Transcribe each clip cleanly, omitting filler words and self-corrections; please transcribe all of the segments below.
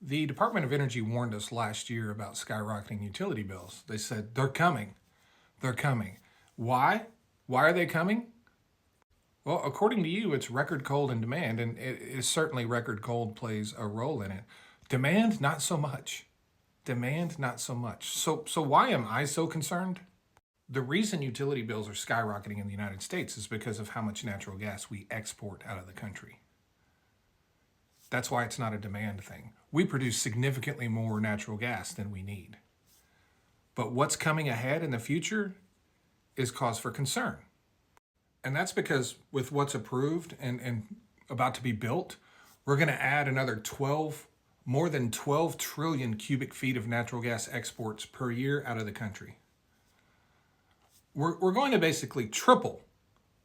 The Department of Energy warned us last year about skyrocketing utility bills. They said, they're coming. They're coming. Why? Why are they coming? Well, according to you, it's record cold and demand, and it is certainly record cold plays a role in it. Demand, not so much. Demand, not so much. So why am I so concerned? The reason utility bills are skyrocketing in the United States is because of how much natural gas we export out of the country. That's why it's not a demand thing. We produce significantly more natural gas than we need. But what's coming ahead in the future is cause for concern. And that's because with what's approved and about to be built, we're going to add another more than 12 trillion cubic feet of natural gas exports per year out of the country. We're going to basically triple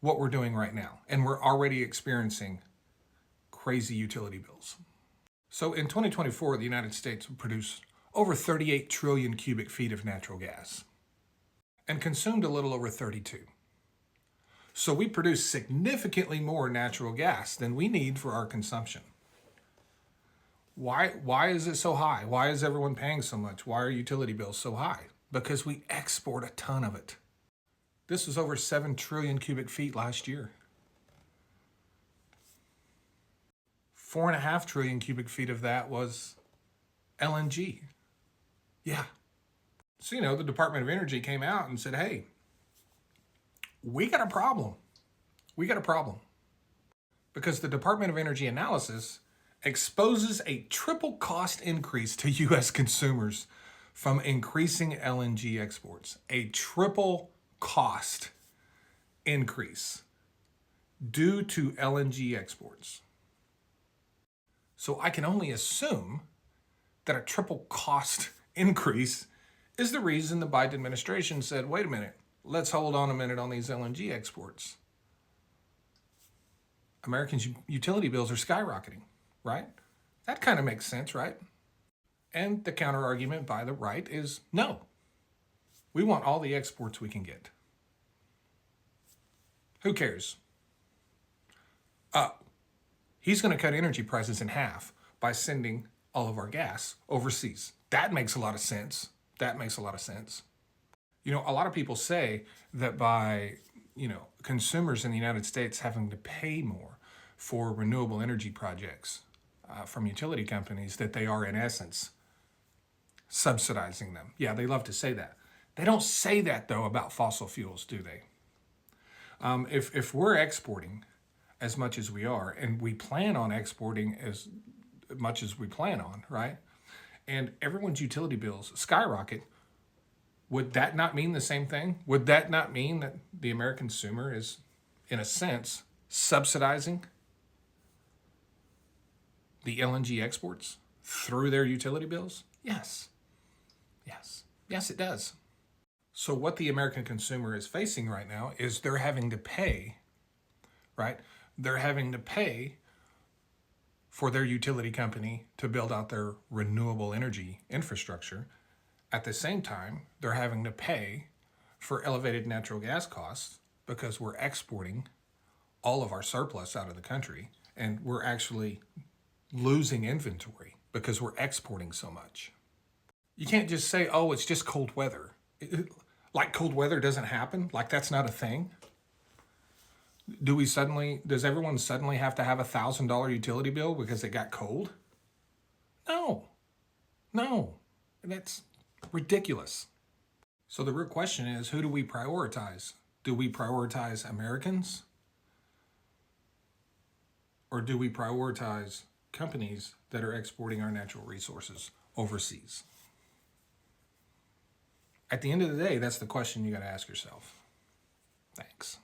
what we're doing right now, and we're already experiencing crazy utility bills. So in 2024, the United States will produce over 38 trillion cubic feet of natural gas and consumed a little over 32. So we produce significantly more natural gas than we need for our consumption. Why is it so high? Why is everyone paying so much? Why are utility bills so high? Because we export a ton of it. This was over 7 trillion cubic feet last year. 4.5 trillion cubic feet of that was LNG. Yeah. So, the Department of Energy came out and said, hey, we got a problem. We got a problem. Because the Department of Energy analysis exposes a triple cost increase to U.S. consumers from increasing LNG exports. A triple cost increase due to LNG exports. So I can only assume that a triple cost increase is the reason the Biden administration said, wait a minute, let's hold on a minute on these LNG exports. Americans' utility bills are skyrocketing, right? That kind of makes sense, right? And the counter argument by the right is no. We want all the exports we can get. Who cares? He's going to cut energy prices in half by sending all of our gas overseas. That makes a lot of sense. That makes a lot of sense. A lot of people say that by, consumers in the United States having to pay more for renewable energy projects from utility companies, that they are in essence subsidizing them. Yeah, they love to say that. They don't say that though about fossil fuels, do they? If we're exporting as much as we are, and we plan on exporting as much as we plan on, right? And everyone's utility bills skyrocket, would that not mean the same thing? Would that not mean that the American consumer is, in a sense, subsidizing the LNG exports through their utility bills? Yes. Yes, it does. So what the American consumer is facing right now is they're having to pay, right? They're having to pay for their utility company to build out their renewable energy infrastructure. At the same time, they're having to pay for elevated natural gas costs because we're exporting all of our surplus out of the country, and we're actually losing inventory because we're exporting so much. You can't just say, oh, it's just cold weather. Like cold weather doesn't happen? Like that's not a thing? Does everyone suddenly have to have $1,000 utility bill because it got cold? No, that's ridiculous. So the real question is, who do we prioritize? Do we prioritize Americans? Or do we prioritize companies that are exporting our natural resources overseas? At the end of the day, that's the question you got to ask yourself. Thanks.